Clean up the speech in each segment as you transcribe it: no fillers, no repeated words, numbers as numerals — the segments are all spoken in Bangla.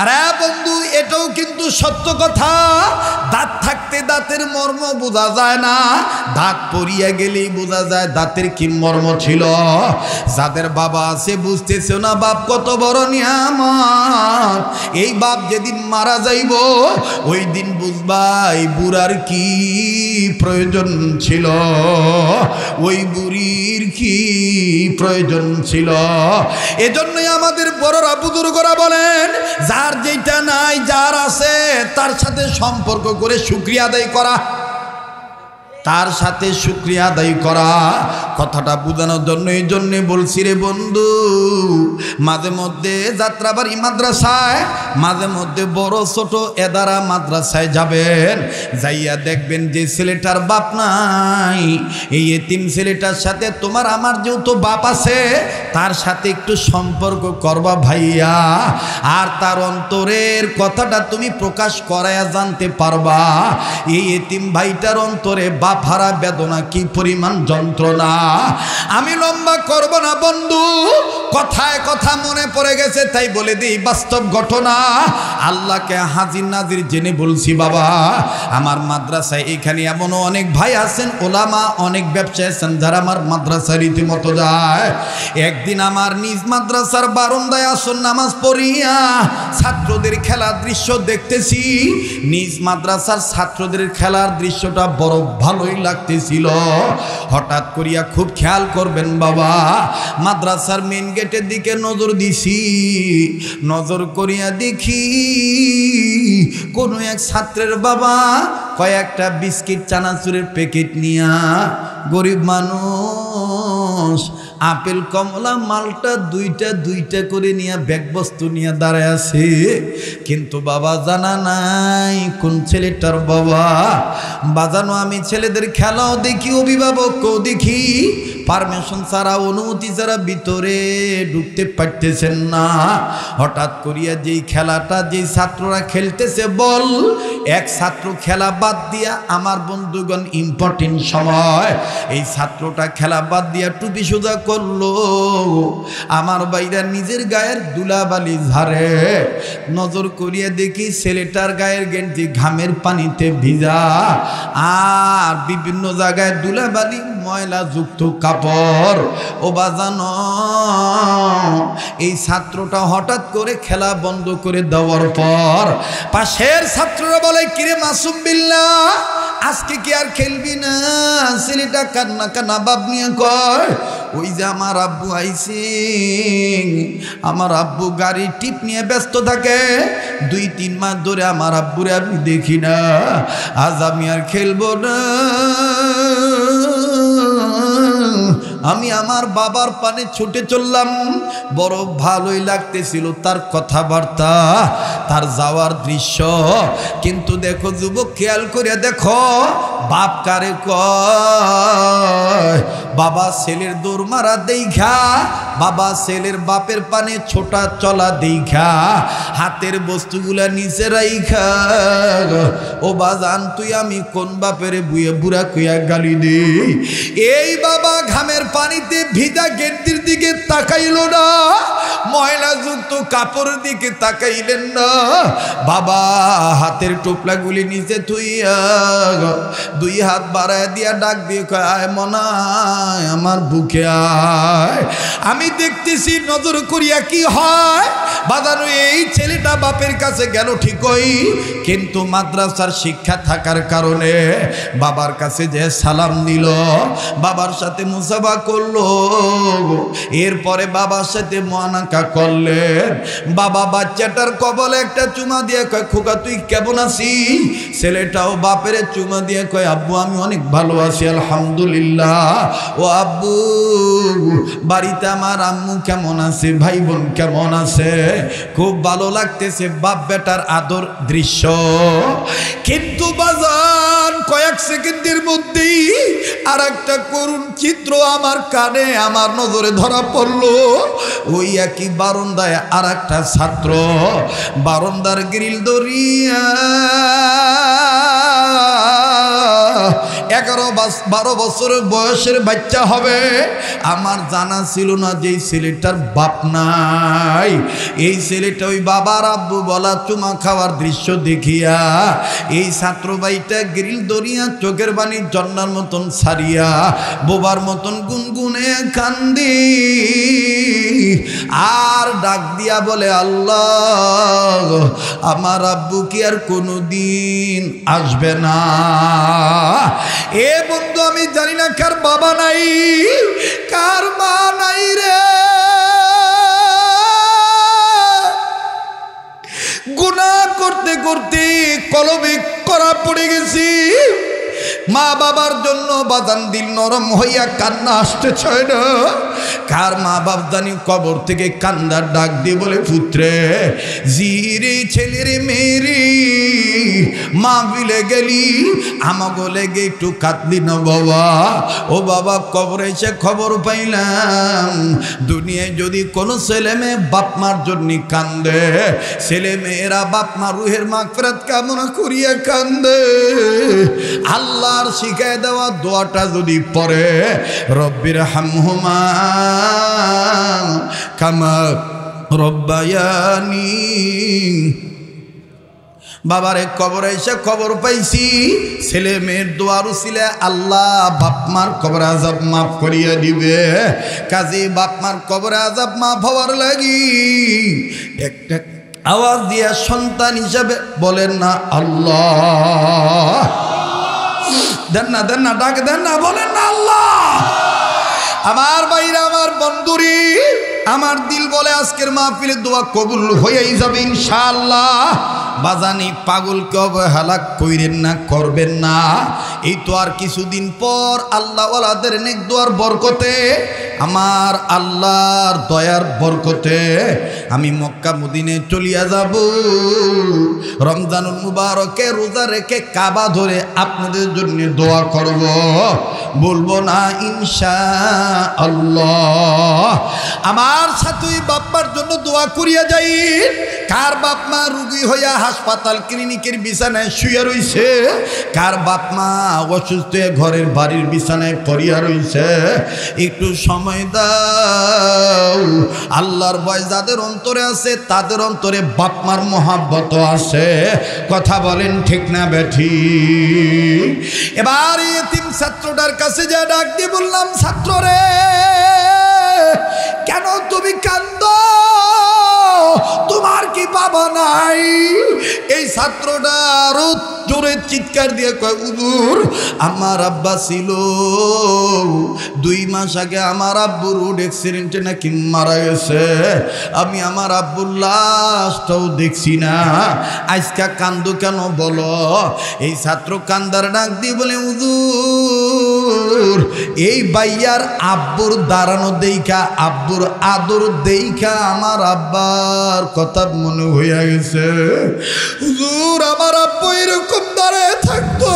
আরে বন্ধু, এটাও কিন্তু সত্য কথা। দাঁত থাকতে দাঁতের মর্ম বোঝা যায় না, দাঁত পড়িয়া গেলেই বোঝা যায় দাঁতের কি মর্ম ছিল। যাদের বাবা আছে বুঝতেছে না বাপ কত বড় নিয়ামত। এই বাপ যেদিন মারা যাইব ওই দিন বুঝবা এই বুড়ার কি প্রয়োজন ছিল, ওই বুড়ির কি প্রয়োজন ছিল। এজন্যই আমাদের বড়রা বুজুর্গরা বলেন, যার যেটা নাই যার আছে তার সাথে সম্পর্ক করে শুকরিয়া আদায় করা, তার সাথে শুকরিয়া আদায় করা। কথাটা বোঝানোর জন্য এই জন্যে বলছি রে বন্ধু, মাঝে মধ্যে যাত্রাবাড়ি মাদ্রাসায়, মাঝে মধ্যে বড় ছোট এদারা মাদ্রাসায় যাবেন, যাইয়া দেখবেন যে ছেলেটার বাপ নাই, এই এতিম ছেলেটার সাথে তোমার আমার যেহেতু বাপ আছে তার সাথে একটু সম্পর্ক করবা ভাইয়া, আর তার অন্তরের কথাটা তুমি প্রকাশ করায়া জানতে পারবা এই এতিম ভাইটার অন্তরে বাপ হারা বেদনা কি পরিমাণ যন্ত্রণা। আমি লম্বা করব না বন্ধু, কথায় কথা মনে পড়ে গেছে তাই বলে দিই বাস্তব ঘটনা। আল্লাহকে হাজির নাজির জেনে বলছি, বাবা আমার মাদ্রাসায় এখানে এমনও অনেক ভাই আছেন, ওলামা অনেক ব্যবসায়ী আছেন যারা আমার মাদ্রাসায় রীতিমতো যায়। একদিন আমার নিজ মাদ্রাসার বারান্দায় আসন নামাজ পড়িয়া ছাত্রদের খেলার দৃশ্য দেখতেছি। নিজ মাদ্রাসার ছাত্রদের খেলার দৃশ্যটা বড় ভালোই লাগতেছিল। হঠাৎ করিয়া খুব খেয়াল করবেন বাবা, মাদ্রাসার মেন গেটের দিকে নজর দিছি, নজর করিয়া দেখি কোন এক ছাত্রের বাবা কয়েকটা বিস্কিট চানাচুরের প্যাকেট নিয়া, গরিব মানুষ আপেল কমলা মালটা দুইটা দুইটা করে নিয়ে ব্যাগ বস্তু নিয়ে দাঁড়ায় আছে, কিন্তু বাবা জানা নাই কোন ছেলেটার বাবা। বাজানো আমি ছেলেদের খেলাও দেখি, অভিভাবকও দেখি, পারমিশন ছাড়া অনুমতি ছাড়া ভিতরে ঢুকতে পারতেছেন না। হঠাৎ করিয়া যেই খেলাটা যেই ছাত্ররা খেলতেছে বল, এক ছাত্র খেলা বাদ দিয়া, আমার বন্ধুগণ ইম্পর্টেন্ট সময়, এই ছাত্রটা খেলা বাদ দিয়া টুপি সোজা করলো, আমার বাইরা নিজের গায়ের দুলাবালি ঝাড়ে। নজর করিয়া দেখি ছেলেটার গায়ের গেঞ্জি ঘামের পানিতে ভিজা, আর বিভিন্ন জায়গায় দুলাবালি ময়লা যুক্ত কাপড়। ও বাজানো, এই ছাত্রটা হঠাৎ করে খেলা বন্ধ করে দেওয়ার পর পাশের ছাত্ররা বলে, কিরে মাসুম বিল্লাহ আজকে কি আর খেলবি না? ছেলেটা কান্না কান্না ভাব নিয়ে কয়, ওই যে আমার আব্বু আইছে, আমার আব্বু গাড়ি টিপ নিয়ে ব্যস্ত থাকে, 2-3 মাস ধরে আমার আব্বুরে আমি দেখি না, আজ আমি আর খেলবো না। আমি আমার বাবার পানে ছুটে চললাম। বড় ভালোই লাগতেছিল তার কথাবার্তা, তার যাওয়ার দৃশ্য। কিন্তু দেখো যুবক, খেয়াল করে দেখো, বাপ কারে কয়? বাবা ছেলের দৌড় মারা দেখা, বাবা ছেলের বাপের পানে ছোটা চলা দেখা, হাতের বস্তুগুলা নিচে রাইখা, ও বাজান তুই আমি কোন বাপের বুয়ে বুড়া কইয়া গালি দে। এই বাবা ঘামের পানিতে ভিজা গেন্দির দিকে তাকাইল না, ময়লা যুক্ত কাপড়ের দিকে তাকাইলেন না, বাবা হাতের টোপলাগুলি নিচে থুইয়া 2 হাত বাড়ায় দিয়া ডাক দিয়ে কয়, আয় মনায় আমার বুকে আয়। আমি দেখতেছি নজর করিয়া কি হয় বাজানো, এই ছেলেটা বাপের কাছে গেল ঠিকই, কিন্তু মাদ্রাসার শিক্ষা থাকার কারণে বাবার কাছে যে সালাম দিল, বাবার সাথে মুসাফা করলো, এরপরে বাবার সাথে মুআনাকা করলেন। বাবা বাচ্চাটার কপালে একটা চুমা দিয়ে কয়, খোকা তুই কেমন আছিস? ছেলেটাও বাপের চুমা দিয়ে কয়, আব্বু আমি অনেক ভালো আছি আলহামদুলিল্লাহ। ও আব্বু, বাড়িতে আমার আম্মু কেমন আছে, ভাই বোন কেমন আছে? খুব ভালো লাগতেছে বাপ বেটার আদর দৃশ্য। কিন্তু বাজান কয়েক সেকেন্ডের মধ্যেই আর একটা করুণ চিত্র আমার কানে আমার নজরে ধরা পড়লো। ওই একই বারান্দায় আর একটা ছাত্র বারান্দার গ্রিল ধরিয়া 11-12 বছরের বয়সের বাচ্চা হবে। আমার জানা ছিল না যে এই ছেলেটার বাপ নাই। এই ছেলেটা ওই বাবার আব্বু বলা চুমা খাওয়ার দৃশ্য দেখিয়া এই ছাত্র ভাইটা গ্রিল দরিয়া চোখের বাণী জন্নার মতন ছাড়িয়া বোবার মতন গুনগুনে কান্দি আর ডাক দিয়া বলে, আল্লাহ আমার আব্বু কি আর কোনোদিন আসবে না? এ বন্ধু, আমি জানি না কার বাবা নাই, কার মা নাই রে। গুনাহ করতে করতে কলবে করা পড়ে গেছি। মা বাবার জন্য বাজান দিল নরম হইয়া কান্না আসতে চায় না। কার মা বাপ জানি কবর থেকে কান্দার ডাক দিয়ে বলে, পুত্রে জিরে ছেলেরে মেরে মা বিলে গেলি আমাগো লেগে একটু কাঁদলি না বাবা? ও বাবা, কবরে এসে খবর পাইলাম দুনিয়ায় যদি কোনো ছেলে মেয়ে বাপ মার জন্য কান্দে, ছেলে মেয়েরা বাপ মা রুহের মাগফিরাত কামনা করিয়া কান্দে। আল্লাহর শিখায় দেওয়া দোয়াটা যদি পড়ে, রব্বির হামহুমা কামা রব্বায়ানি, বাবারে কবরে এসে খবর পাইছি ছেলে মেয়ের দোয়ার উসিলে আল্লাহ বাপ মার কবর আযাব মাফ করিয়া দিবে। কাজী বাপ মার কবর আযাব মাফ হওয়ার লাগি একটা আওয়াজ দিয়া সন্তান হিসাবে বলেন না আল্লাহ। দেন না ডাক দেন না, বলেন না আল্লাহ। আমার ভাইরা, আমার বন্ধুরি, আমার দিল বলে আজকের মাহফিলে দোয়া কবুল হয়েই যাবে ইনশাআল্লাহ। বাজানি পাগলকে অবহেলা কইরেন না, করবেন না। এই তো আর কিছুদিন পর আল্লাহওয়ালাদের নেক দোয়ার বরকতে, আমার আল্লাহর দয়ার বরকতে আমি মক্কা মদিনে চলিয়া যাব। রমজানুল মুবারকে রোজা রেখে কাবা ধরে আপনাদের জন্য দোয়া করব, বলবো না ইনশাআল্লাহ। আমার সাথে বাপ্পার জন্য দোয়া করিয়া যাই। কার বাপ মা রোগী হইয়া হাসপাতাল ক্লিনিকের বিছানায় শুয়ে রইছে, কার বাপ মা অসুস্থ ঘরের বাড়ির বিছানায় পড়িয়া রইছে, একটু সময় দাও। আল্লাহর ভয় যাদের অন্তরে আছে তাদের অন্তরে বাপ মার মহাব্বত আছে। কথা বলেন ঠিক না বেঠি? এবার এতিম ছাত্রটার কাছে যা ডাক দিয়ে বললাম, ছাত্র রে কেন তুমি কান্দো? তোমার কি বাবা নাই? এই ছাত্রটা আরো জোরে চিৎকার দিয়ে কয়, হুজুর আমার আব্বা ছিল, 2 মাস আগে আমার আব্বুর রোড অ্যাক্সিডেন্টে নাকি মারা গেছে। আমি আমার আব্বুর লাশটাও দেখছি না। আজকা কান্দো কেন বলো? এই ছাত্র কান্দার ডাক দিয়ে বলে, হুজুর এই বাইয়ার আব্বুর দাঁড়ানো দেইখা, আব্বুর আদর দেইখা আমার আব্বার কথা মনে হইয়া গেছে। হুজুর আমার আব্বু এরকম দাঁড়ায় থাকতো,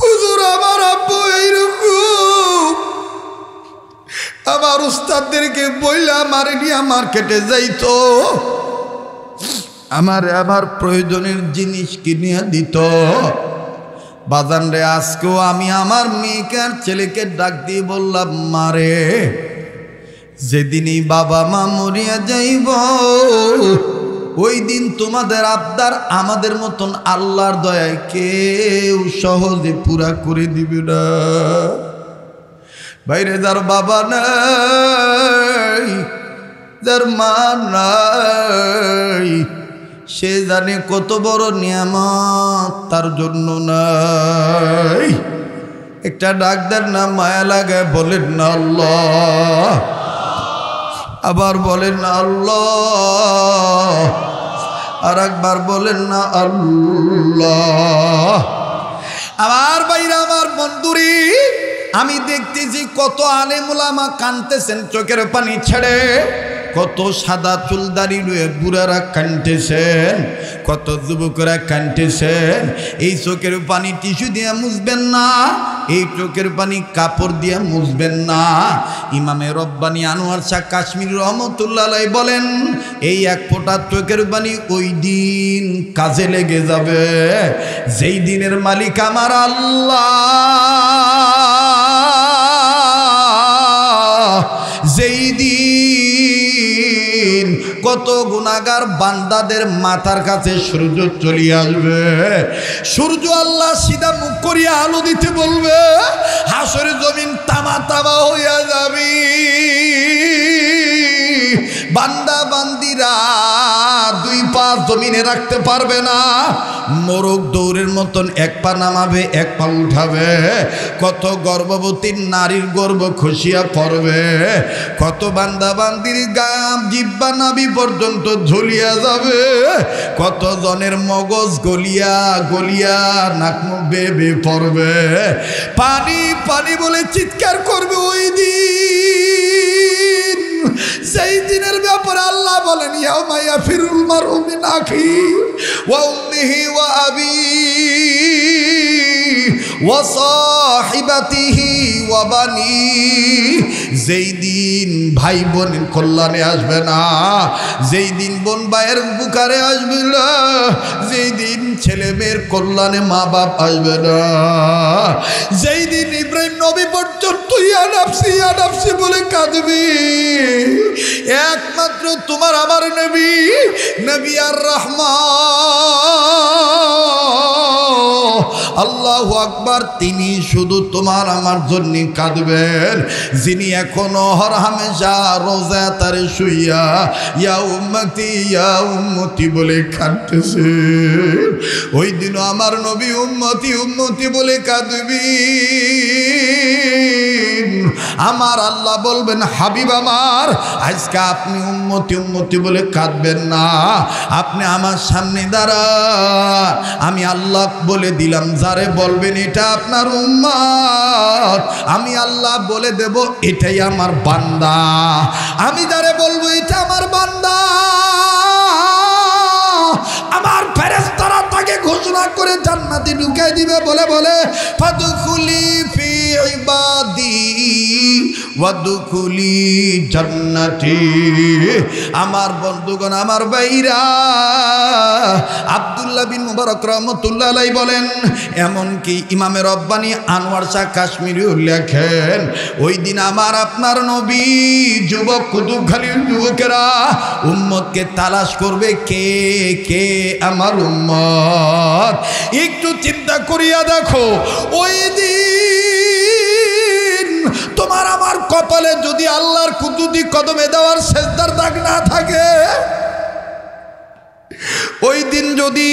হুজুর আমার আব্বু এইরকম আমার উস্তাদদেরকে বইলা মারে নিয়ে মার্কেটে যাইতো, আমার প্রয়োজনের জিনিস কিনিয়া দিত। বাজান রে, আজকেও আমি আমার মেয়েকে আর ছেলেকে ডাক দিয়ে বললাম, মারে যেদিনই বাবা মা মরিয়া যাইব ওই দিন তোমাদের আবদার আমাদের মতন আল্লাহর দয়ায় কেউ সহজে পুরা করে দিবে না। বাইরে যার বাবা নাই, যার মা নাই, সে জানে কত বড় নিয়ামত তার জন্য নাই। একটা ডাকদার না মায়া লাগায় বলেন না আল্লাহ, আবার বলেন না আল্লাহ, আর একবার বলেন না আল্লাহ। আমার ভাইরা, আমার বন্ধুরি, আমি দেখতেছি কত আলেম উলামা কাঁদতেছেন চোখের পানি ছেড়ে। কত সাদা চুল দাড়ি রয়ে বুড়ারা কাঁদতেছেন, কত যুবকরা কাঁদতেছেন। এই চোখের পানি টিস্যু দিয়ে মুছবেন না, এই চোখের পানি কাপড় দিয়ে মুছবেন না। ইমামে রব্বানী আনোয়ার শাহ কাশ্মীর রহমতুল্লাহ আলাইহি বলেন, এই এক ফোঁটা চোখের পানি ওই দিন কাজে লেগে যাবে যেই দিনের মালিক আমার আল্লাহ, যেই দিন কত গুনাহগার বান্দাদের মাথার কাছে সূর্য চলে আসবে। সূর্য আল্লাহ সিধা মুখ করিয়া আলো দিতে বলবে, হাসরের জমিন তামা তামা হইয়া যাবে। বান্দা বান্দিরা দুই পা জমিনে রাখতে পারবে না, মোরগ দৌড়ের মতন এক পা নামাবে এক পা উঠাবে। কত গর্ভবতী নারীর গর্ভ খসিয়া পড়বে, কত বান্দা বান্দির গাম জিব্বা নাভি পর্যন্ত ঝুলিয়া যাবে, কত জনের মগজ গলিয়া গলিয়া নাক মুখ বেয়ে বেয়ে পড়বে। পানি পানি বলে চিৎকার করবে ওই দিন, সেই দিনের ব্যাপারে আল্লাহ বলেন, ইয়াউমা ইয়াফিরুল মারউ মিন আখিহি ওয়া উম্মিহি ওয়া আবিহি ওয়া সাহিবাতিহি ওয়া বানিহি। যেই দিন ভাই বোন কল্যাণে আসবে না, যেই দিন বোন ভাইয়ের বুকারে আসবে না, যেই দিন ছেলে মেয়ের কল্যাণে মা বাপ আসবে না, যেই দিন ইব্রাহিম নবী পর্যন্ত ইয়া নাফসি বলে কাঁদবি, একমাত্র তোমার আমার নবী নবী আর রহমান আল্লাহু আকবার, তিনি শুধু তোমার আমার জন্য কাঁদবেন, যিনি এখনো হর হামেশা রোজা তারে শুইয়া ইয়া উম্মতি বলে কাঁদতেছে। ওই দিন আমার নবী উম্মতি উম্মতি বলে কাঁদবি। আমার আল্লাহ বলবেন, হাবিব আমার আজকে আপনি উম্মতি উম্মতি বলে কাঁদবেন না, আপনি আমার সামনে দাঁড়ান, আমি আল্লাহ বলে দিলাম যারে বলবেন এটা আপনার উম্মত, আমি আল্লাহ বলে দেব এটাই আমার বান্দা, আমি যারে বলবো এটা আমার বান্দা, আমার ফেরেশতারা তাকে ঘোষণা করে জান্নাতে ঢুকিয়ে দিবে বলে বলে, ফাদখুলি ফি ইবাদি ওয়াদখুলি জান্নাতি। আমার বন্ধুগণ, আমার ভাইরা, আব্দুল্লাহ বিন মুবারক রাহমাতুল্লাহ আলাইহি বলেন, এমনকি ইমামে রব্বানী আনোয়ার শাহ কাশ্মীরি লেখেন, ওই দিন আমার আপনার নবী যুবক কুতুবখালীর যুবকেরা উম্মতকে তালাশ করবে, কে কে আমার উম্মত। একটু চিন্তা করিয়া দেখো, ওই দিন তোমার আমার কপালে যদি আল্লাহর কুদরতি কদমে দেওয়ার সেজদার দাগ না থাকে, ওই দিন যদি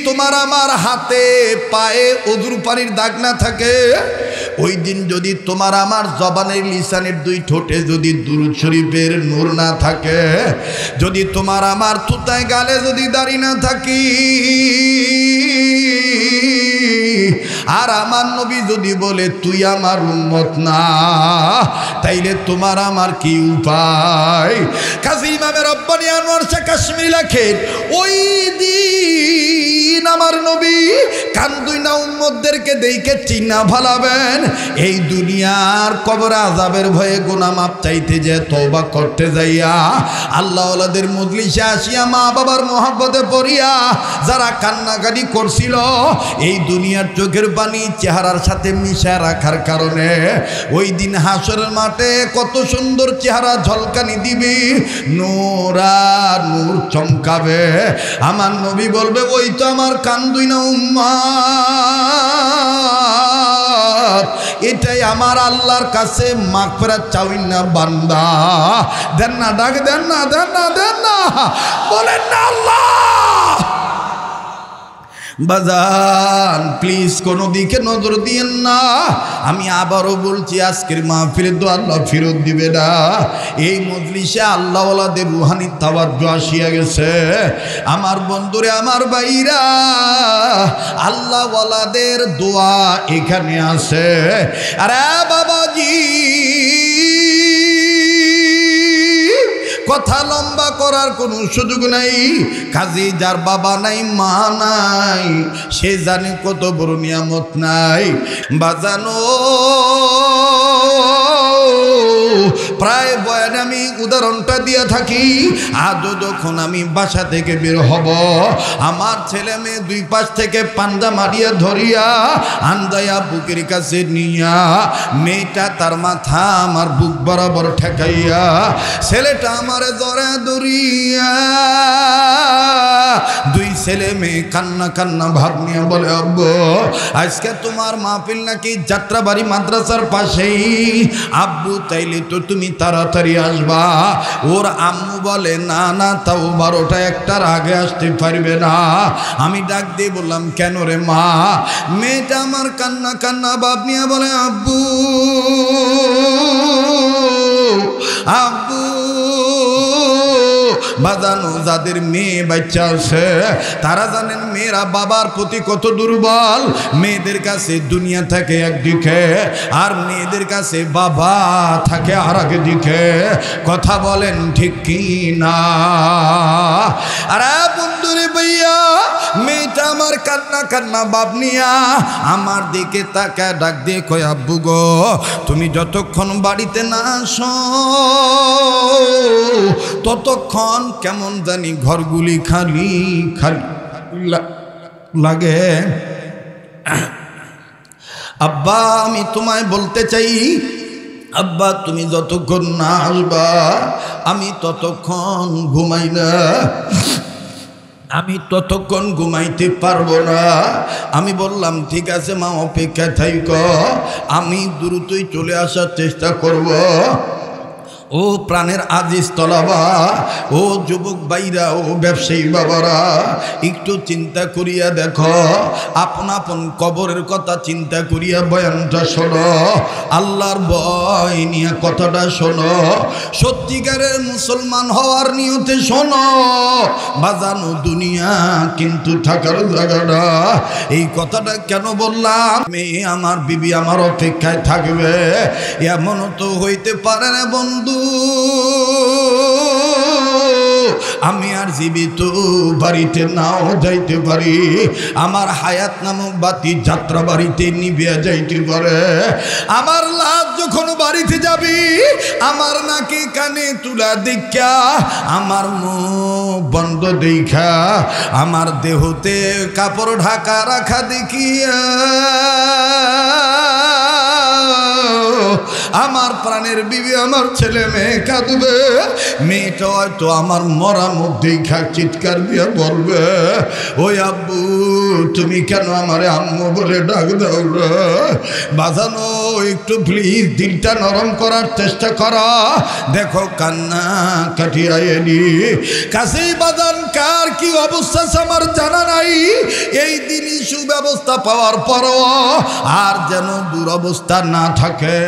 তোমার আমার হাতে পায়ে ওযুর পানির দাগ না থাকে, ওই দিন যদি তোমার আমার জবানের লিসানের দুই ঠোঁটে যদি দুরূদ শরীফের নূর না থাকে, যদি তোমার আমার থুতায় গালে যদি দাড়ি না থাকি, আর আমার নবী যদি বলে তুই আমার উম্মত না, তাইলে তোমার আমার কি উপায়? কাজী ইমামে রব্বানী আনোয়ার শাহ কাশ্মীরি লেখেন, ওই দিন আমার নবী কান্দুই না উম্মতদেরকে দেখে চিন্না ভালাবেন, এই দুনিয়ার কবর আযাবের ভয়ে গুনাহ মাপ চাইতে যে তওবা করতে যাইয়া আল্লাহ ওয়ালাদের মজলিসে আসিয়া মা বাবার মহব্বতে পড়িয়া যারা কান্নাকাটি করছিল, এই দুনিয়ার চোখের পানি চেহারার সাথে মিশা রাখার কারণে ওই দিন হাসরের মাঠে কত সুন্দর চেহারা ঝলকানি দিবি, নূরা নূর চমকাবে। আমার নবী বলবে, ওই তো আমার কান্দুই না উম্মত, এটাই আমার আল্লাহর কাছে মাগফিরাত চাউই না বান্দা। দেন না ডাক, দেন না দেন না দেন না, বলেন না আল্লাহ। বাজান প্লিজ কোনো দিকে নজর দিয়েন না, আমি আবারও বলছি, আজকের মাহফিলে তো আল্লাহ ফেরত দিবে না। এই মজলিসে আল্লাহ ওয়ালাদের রুহানি তাওয়াজ্জু আসিয়া গেছে। আমার বন্ধুরে, আমার ভাইরা, আল্লাহ ওয়ালাদের দোয়া এখানে আছে। আরে বাবাজি, কথা লম্বা করার কোনো সুযোগ নাই। কাজী যার বাবা নাই মা নাই সে জানে কত বড় নিয়ামত নাই। বাজানো প্রায় বয়ানে আমি উদাহরণটা দিয়ে থাকি। আজও যখন আমি বাসা থেকে বের হব, আমার ছেলে মেয়ে দুই পাশ থেকে পাঞ্জা মারিয়া ধরিয়া আন্দায়া বুকের কাছে নিয়া, মেয়েটা তার মাথা আমার বুক বরাবর ঠেকাইয়া, ছেলেটা আমার জড়ে ধরিয়া, দুই ছেলে মেয়ে কান্না কান্না ভাব নিয়ে বলে, আব্বু আজকে তোমার মাহফিল নাকি যাত্রাবাড়ি মাদ্রাসার পাশেই। আব্বু তাইলে তো তুমি তাড়াতাড়ি আসবা। ওর আম্মু বলে, না না, তাও 12টা 1টার আগে আসতে পারবে না। আমি ডাক দিয়ে বললাম, কেন রে মা? মেয়েটা আমার কান্না কান্না ভাব নিয়ে বলে, আব্বু আব্বু। বাজানো যাদের মেয়ে বাচ্চা আছে তারা জানেন মেয়েরা বাবার প্রতি কত দুর্বল। মেয়েদের কাছে দুনিয়া থাকে একদিকে, আর মেয়েদের কাছে বাবা থাকে আর একদিকে। কথা বলেন ঠিক কি না? আরে বন্ধুরে ভাইয়া, মেয়েটা আমার কান্না কান্না ভাব নিয়া আমার দিকে তাকায় ডাক দিয়ে কয়, আব্বু গো তুমি যতক্ষণ বাড়িতে না আসো ততক্ষণ কেমন জানি ঘরগুলি খালি খালি লাগে। আব্বা আমি তোমায় বলতে চাই, আব্বা তুমি যতক্ষণ না আসবা আমি ততক্ষণ ঘুমাই না, আমি ততক্ষণ ঘুমাইতে পারবো না। আমি বললাম, ঠিক আছে মা, অপেক্ষা থাইকো, আমি দ্রুতই চলে আসার চেষ্টা করব। ও প্রাণের আজিজ তলাবা, ও যুবক ভাইরা, ও ব্যবসায়ী বাবারা, একটু চিন্তা করিয়া দেখো, আপন আপন কবরের কথা চিন্তা করিয়া বয়ানটা শোনো, আল্লাহর ভয় নিয়ে কথাটা শোনো, সত্যিকারের মুসলমান হওয়ার নিয়তে শোনো। বাজানো দুনিয়া কিন্তু থাকার জায়গাটা। এই কথাটা কেন বললাম? মেয়ে আমার, বিবি আমার অপেক্ষায় থাকবে, এমনও তো হইতে পারে না বন্ধু আমি আর জীবিত বাড়িতে নাও যাইতে পারি, আমার হায়াত নামক বাতি যাত্রা বাড়িতে নিভিয়া যাইতে পারে। আমার লাশ যখন বাড়িতে যাবি, আমার নাকি কানে তুলা দেখা, আমার মুখ বন্ধ দেখা, আমার দেহতে কাপড় ঢাকা রাখা দেখিয়া আমার প্রাণের বিবি, আমার ছেলে মেয়ে কাঁদবে। মেয়েটা হয়তো আমার মরা মুখ দেখা চিৎকার দিয়ে বলবে, ওই আব্বু তুমি কেন আমারে আম্মু বলে ডাক দাও না? বাজানো একটু প্লিজ দিলটা নরম করার চেষ্টা করা। দেখো কান্না কাটিয়ে এলি কাছেই বাজান কার কি অবস্থা আমার জানা নাই। এই দিনই সুব্যবস্থা পাওয়ার পরও আর যেন দুরবস্থা না থাকে।